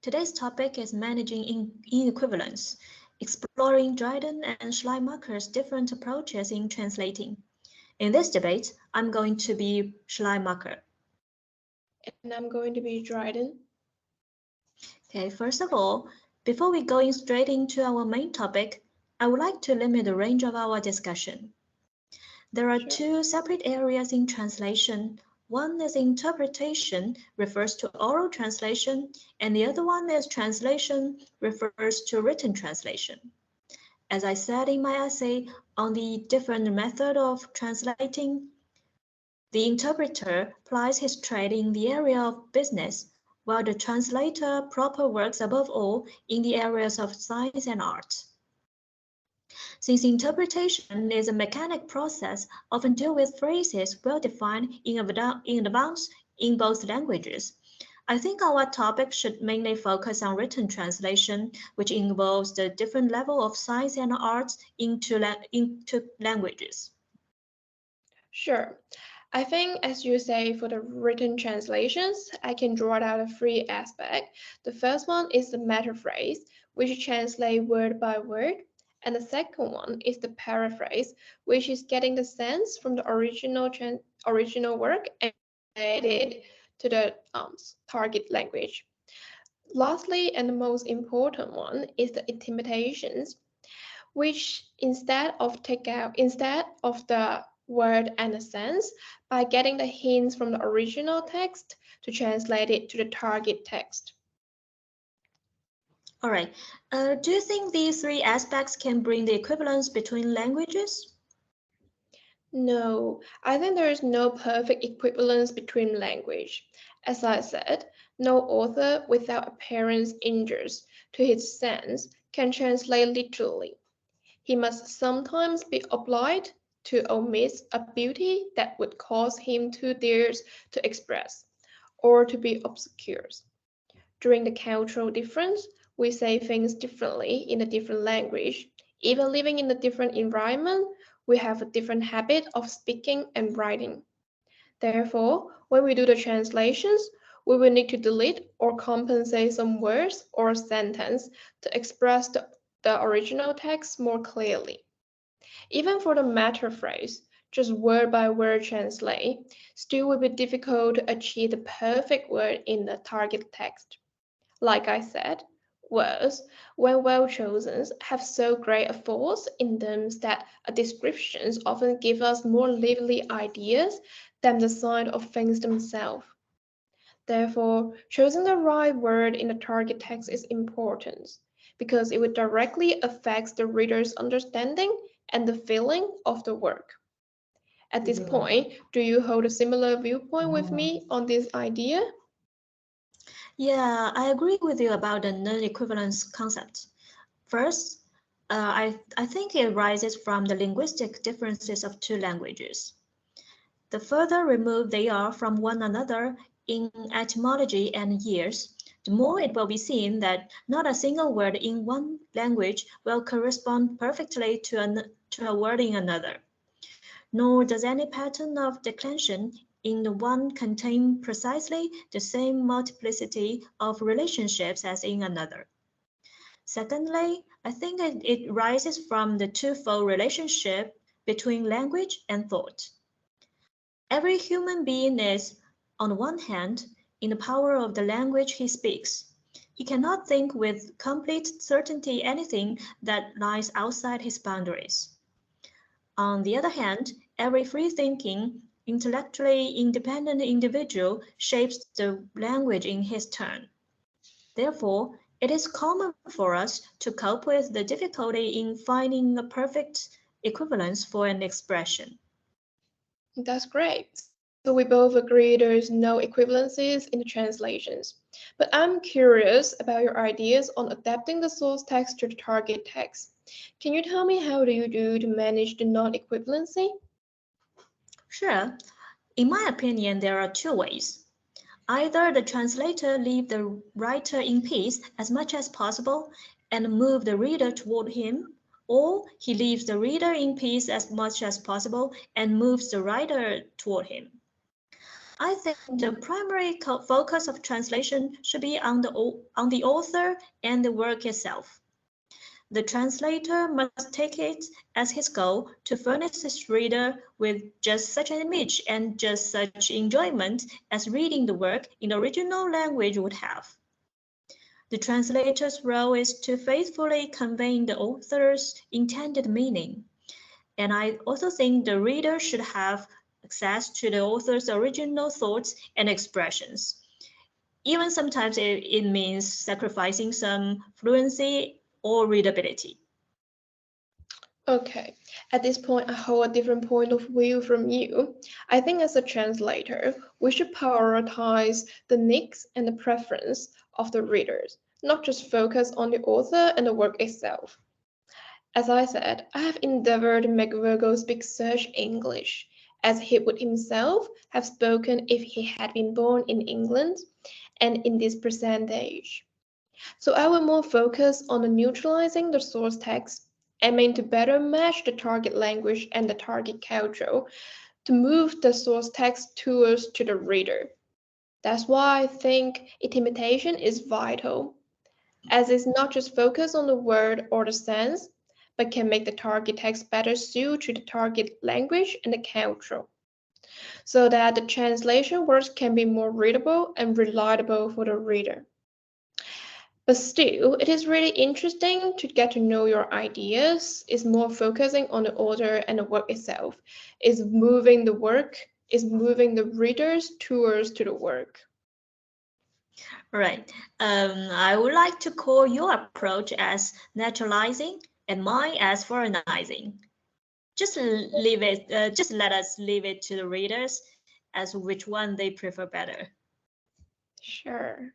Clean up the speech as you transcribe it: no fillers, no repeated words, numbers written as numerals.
Today's topic is managing inequivalence, exploring Dryden and Schleiermacher's different approaches in translating. In this debate, I'm going to be Schleiermacher. And I'm going to be Dryden. Okay, first of all, before we go straight into our main topic, I would like to limit the range of our discussion. There are two separate areas in translation. One is interpretation, refers to oral translation, and the other one is translation, refers to written translation. As I said in my essay on the different method of translating, the interpreter plies his trade in the area of business, while the translator proper works above all in the areas of science and art. Since interpretation is a mechanic process, often deal with phrases well defined in advance in both languages, I think our topic should mainly focus on written translation, which involves the different level of science and arts into languages. Sure. I think, as you say, for the written translations, I can draw out three aspects. The first one is the meta phrase, which translates word by word. And the second one is the paraphrase, which is getting the sense from the original work and added to the target language. Lastly, and the most important one is the imitations, which instead of the word and the sense, by getting the hints from the original text to translate it to the target text. All right. Do you think these three aspects can bring the equivalence between languages? No, I think there is no perfect equivalence between language. As I said, no author without apparent injuries to his sense can translate literally. He must sometimes be obliged to omit a beauty that would cause him to dare to express, or to be obscure. During the cultural difference, we say things differently in a different language. Even living in a different environment, we have a different habit of speaking and writing. Therefore, when we do the translations, we will need to delete or compensate some words or sentence to express the original text more clearly. Even for the meta phrase, just word by word translate, still will be difficult to achieve the perfect word in the target text. Like I said, words, when well chosen, have so great a force in them that a descriptions often give us more lively ideas than the sign of things themselves. Therefore, choosing the right word in the target text is important because it would directly affect the reader's understanding and the feeling of the work. At this point, do you hold a similar viewpoint with me on this idea? Yeah, I agree with you about the non-equivalence concept. First, I think it arises from the linguistic differences of two languages. The further removed they are from one another in etymology and years, the more it will be seen that not a single word in one language will correspond perfectly to a word in another, nor does any pattern of declension in the one contain precisely the same multiplicity of relationships as in another. Secondly, I think it rises from the twofold relationship between language and thought. Every human being is, on the one hand, in the power of the language he speaks. He cannot think with complete certainty anything that lies outside his boundaries. On the other hand, every free-thinking, intellectually independent individual shapes the language in his turn. Therefore, it is common for us to cope with the difficulty in finding a perfect equivalence for an expression. That's great. So we both agree there is no equivalencies in the translations. But I'm curious about your ideas on adapting the source text to the target text. Can you tell me how do you do to manage the non-equivalency? Sure, in my opinion, there are two ways. Either the translator leave the writer in peace as much as possible and move the reader toward him, or he leaves the reader in peace as much as possible and moves the writer toward him. I think the primary focus of translation should be on the author and the work itself. The translator must take it as his goal to furnish his reader with just such an image and just such enjoyment as reading the work in the original language would have. The translator's role is to faithfully convey the author's intended meaning. And I also think the reader should have access to the author's original thoughts and expressions. Even sometimes it means sacrificing some fluency or readability. Okay, at this point, I hold a different point of view from you. I think as a translator, we should prioritize the needs and the preference of the readers, not just focus on the author and the work itself. As I said, I have endeavored to make Virgo speak such English as he would himself have spoken if he had been born in England and in this present age. So I will more focus on the neutralizing the source text, aiming to better match the target language and the target culture to move the source text towards to the reader. That's why I think intimation is vital, as it's not just focused on the word or the sense, but can make the target text better suit to the target language and the culture, so that the translation words can be more readable and reliable for the reader. But still, it is really interesting to get to know your ideas. Is more focusing on the order and the work itself. Is moving the work, is moving the readers towards to the work. Right. I would like to call your approach as naturalizing and mine as foreignizing. Just let us leave it to the readers as which one they prefer better. Sure.